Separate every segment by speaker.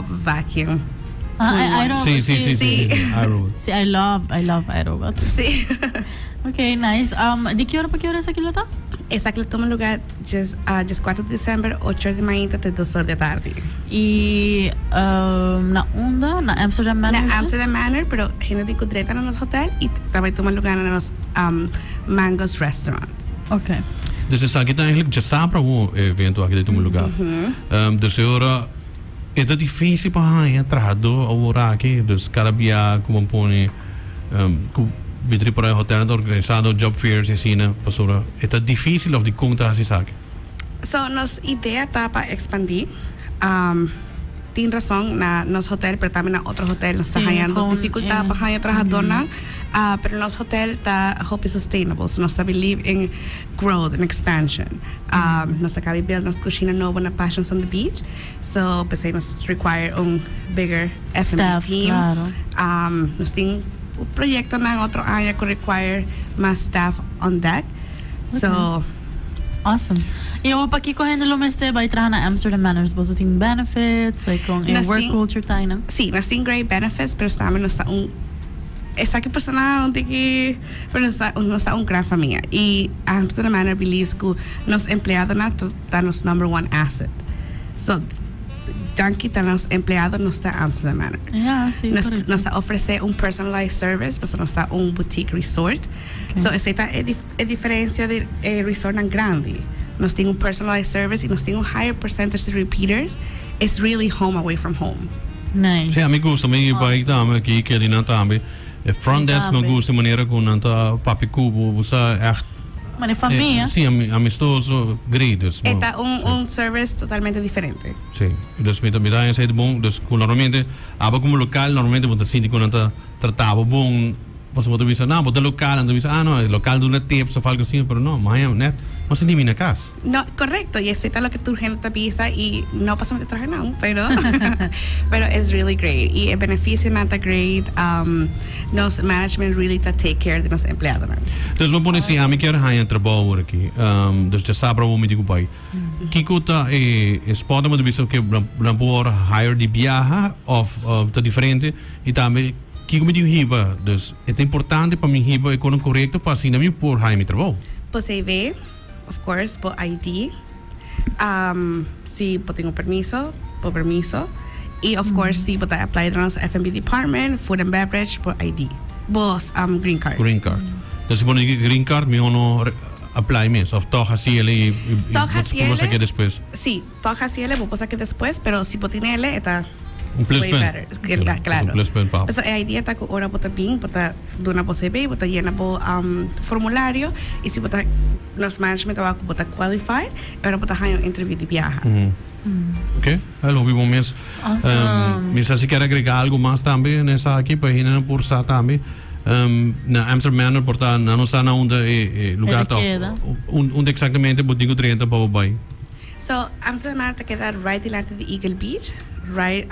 Speaker 1: vacuum.
Speaker 2: iRobot.
Speaker 3: Sí, iRobot.
Speaker 2: Sí, I love iRobot.
Speaker 1: Sí.
Speaker 2: Okay, nice. ¿De qué hora para qué hora es aquilo tá?
Speaker 1: Exacto, toma lugar dia 4 de dezembro, 8 de manhã até 2 horas da tarde.
Speaker 2: E na onda, na Amsterdam Manor?
Speaker 1: Na Amsterdam Manor, pero gente de encontreta no nosso hotel e também toma lugar no nosso Mango's Restaurant.
Speaker 2: Okay.
Speaker 3: Dus het is eigenlijk sabra o evento aqui dentro do lugar. Dus agora é difícil para entrar do agora aqui, dus cada dia como põe bitri para hotel organizado job fairs assim, né? Pastora, é difícil of die conta assim sabe.
Speaker 1: So, nos ideia tá para expandir. Tem razão na nosso hotel, pero também na outro hotel nos está ganhando dificuldade para ganhar trabajador, pero nosso hotel está hope sustainable, so nós believe in growth and expansion. Nós acabamos de build nossa cozinha nova na Passions on the Beach, so pensei nós require bigger F&B team.
Speaker 2: Claro.
Speaker 1: Nós tem o projeto na outro área que require mais staff on deck. So
Speaker 2: awesome. E eu para aqui correndo lo mercê vai entrar na Amsterdam Manors, você tem benefits, like com work culture tá, né?
Speaker 1: Sim, nós tem great benefits, pero também nós tá essa que personal tem que, pero nós tá grande família. E a Amsterdam Manor believes que nos empregados tá nos number one asset. So danke tá nos empregados nos tá Amsterdam Manor.
Speaker 2: Yeah, sim.
Speaker 1: Nós oferece personalized service, mas nós tá boutique resort. Okay. So essa é a diferença de resort grande. Nós temos personalized service e nós temos higher percentage de repeaters. It's really home away from home.
Speaker 2: Nice.
Speaker 3: Sì, a me gusta, mi pai também aqui que ali na também. Front desk me gusta maneira com nanta papi cubo, você echt.
Speaker 2: Mas é família.
Speaker 3: Sim, amistoso, great.
Speaker 1: É service totalmente diferente.
Speaker 3: Sim, dus met de is het bom, dus normalmente, aba como local, normalmente você sente quando nanta tratava bom. Você pode dizer, não, bota local, então diz, não, é local de uma tips ou algo assim, pero não, mas não, não se divina casa.
Speaker 1: No, correcto, y eso es lo que tu gente piensa y no pasamos de traje no, pero it's really great y el beneficio nada great, nos management really take care de los empleados.
Speaker 3: Dus we ponen assim, a mim quero ganhar trabalho aqui, dus já sabe o me digo pai. Que conta spot mas dizer que não por hire de viaja of tá diferente e também que me digo hiba, dus é importante para mim hiba é quando correto para assim não por hire me trabalho.
Speaker 1: Por CV, of course, por ID, si por tengo permiso, por permiso, y of course si por apply de nuestro F&B department, food and beverage, por ID, vos green card.
Speaker 3: Green card. Dus si pone green card, mi uno apply mesmo, of toja si ele vos aqui depois.
Speaker 1: Sí, toja si ele vos aqui depois, pero si por tiene ele está
Speaker 3: plus
Speaker 1: way better. Claro.
Speaker 3: Un plus pen pa.
Speaker 1: Pero a idea está que ahora bota bien, bota dona por CV, bota llena por formulario y si bota nos management va bota qualified, ahora bota hayo interview de viaje.
Speaker 3: Ok, lo vimos mesmo.
Speaker 2: Awesome.
Speaker 3: Mas se quer agregar algo mais também nessa aqui para ir na porsa também. Na Amsterdam Manor porta na nossa na onde lugar tá onde exatamente botigo 30 para o bairro.
Speaker 1: So Amsterdam Manor te queda right delante de Eagle Beach, right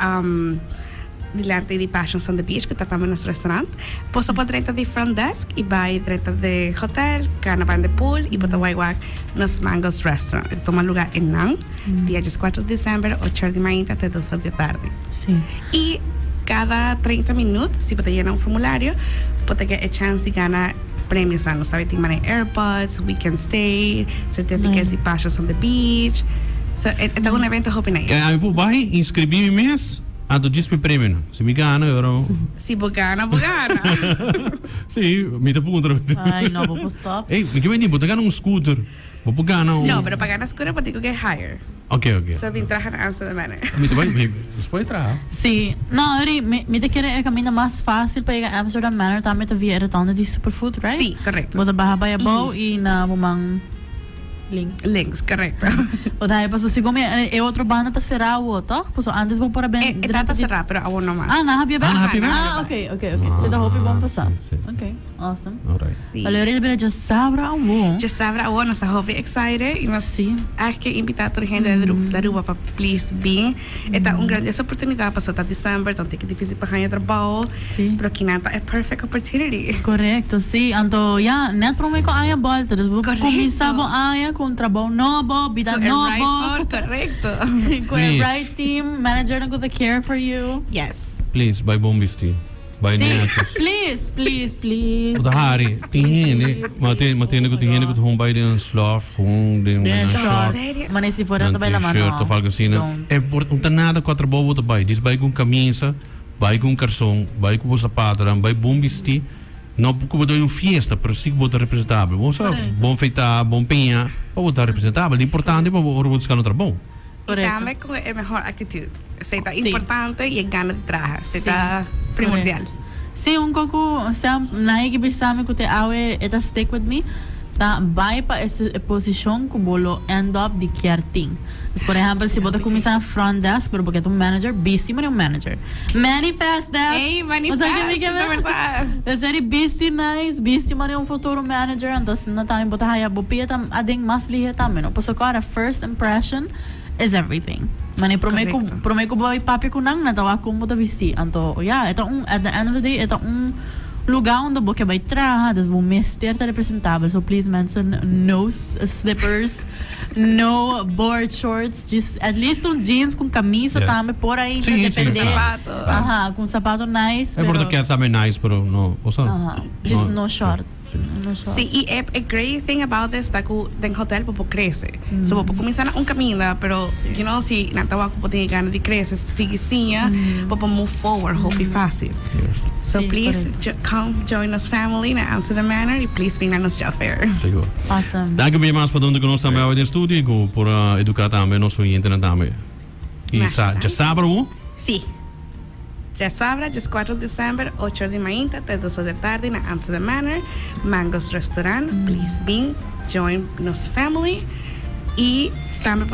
Speaker 1: delante de Passions on the Beach, que está também no nosso restaurante. Posso por dentro de front desk e vai dentro de hotel, carnaval de pool e botar waiwak nos Mango's Restaurant. Toma lugar em Nang, dia 4 de dezembro, 8 de manhã até 2 horas da tarde.
Speaker 2: Sim.
Speaker 1: E cada 30 minutos, se você llenar formulário, pode ter a chance de ganhar prêmios, não sabe? Tem AirPods, weekend stay, certificates de Passions on the Beach. So, é evento open aí.
Speaker 3: Aí eu vai inscrever-me mesmo. A do dispe prêmio, se me gana, eu
Speaker 1: se gana, gana.
Speaker 3: Sim, me dá ponto.
Speaker 2: Ai, não vou stop.
Speaker 3: Ei, me que vem botar ganhar scooter. Vou pagar não.
Speaker 1: Não, mas para ganhar scooter pode ter que higher.
Speaker 3: Ok.
Speaker 1: So vim trabalhar na Amsterdam Manor.
Speaker 3: Me vai, depois trabalhar.
Speaker 2: Sim, não, me te quer é caminho mais fácil para ir a Amsterdam Manor também te via era de superfood, right?
Speaker 1: Sim, correto.
Speaker 2: Bota barra baiabou e na bumang
Speaker 1: links, correcto.
Speaker 2: O daí passou segundo é outro banda tá será o outro, passou antes vou para bem.
Speaker 1: Tá será, pero aún no mais.
Speaker 2: Na Happy Band.
Speaker 1: Ok.
Speaker 2: Você tá hope vamos passar. Ok, awesome.
Speaker 3: Alright.
Speaker 2: Olha, ele já sabe a um.
Speaker 1: Já sabe a um, nós estamos excited e nós acho que invitar toda a gente da rua para please vir. É uma grande oportunidade para soltar dezembro, então tem que difícil para ganhar trabalho.
Speaker 2: Sim.
Speaker 1: Pero que nada é perfect opportunity.
Speaker 2: Correto, sim. Então, net para mim com a volta, dus vou começar com a com trabalho novo, vida nova,
Speaker 1: Correcto.
Speaker 2: com o right team, manager na good care for you.
Speaker 1: Yes.
Speaker 3: Please, by bom vesti. By
Speaker 2: Sim,
Speaker 3: netos.
Speaker 2: please.
Speaker 3: O da hari, tingin matindi ko hong by din slof, hong din
Speaker 2: Short.
Speaker 1: Sério?
Speaker 2: Mas se for também la mano.
Speaker 3: shirt of algo assim, né? É nada com a trabalho to by. Diz by com camisa, by com calção, by com sapato, by bom vesti. Não porque vou dar uma fiesta, pero sim que vou estar representável. Bom feitar, bom penha, para estar representável. O importante é para o buscar no trabalho.
Speaker 1: Dame con la mejor actitud. Se está
Speaker 2: Sí.
Speaker 1: importante y el gana de trabajar. Se
Speaker 2: Sí.
Speaker 1: está primordial.
Speaker 2: Sim, coco, naik ibisame ko te awe eta stick with me. Ta vai pa essa posição que bolo end up de kerting. Por exemplo, se bota começar na front desk, pero porque tu manager, busy man manager. Manifest desk.
Speaker 1: Ey, manifest, de verdad.
Speaker 2: That's very busy nice, busy man futuro manager, antas na tayo bota haya bopia tam ading mas lihe tamen. No, so agora first impression is everything. Mane promei ko boy papi ko nang natawa ko mo ta vesti. Anto, yeah, at the end of the day, lugar onde você vai trabalhar, das vão mestre representável. So please mention no slippers, no board shorts, just at least jeans com camisa também por aí,
Speaker 3: Sim,
Speaker 2: depende.
Speaker 3: sim.
Speaker 1: Sapato.
Speaker 2: Com sapato nice.
Speaker 3: É porque quer saber nice, pero no, o sea,
Speaker 2: Just no short. No short.
Speaker 1: Sí, y a great thing about this está que en hotel popo crece. So popo comienza un camino, pero you know si na tawa ko tiene ganas de crecer, sigisinha, popo move forward, hope fácil.
Speaker 3: Yes.
Speaker 1: So
Speaker 2: Sí,
Speaker 1: please
Speaker 2: correct.
Speaker 1: come join us family na Amsterdam Manor y please bring na nos job fair.
Speaker 3: Seguro.
Speaker 2: Awesome.
Speaker 3: Danke vielmals por donde conosco também ao estúdio e por educar também nosso cliente também. E já sábado?
Speaker 1: Sí. Ya sabrá, ya es 4 de diciembre, 8 de mañana, 3 de tarde, en Amsterdam Manor, Mangos Restaurant. Please join nos family. Y también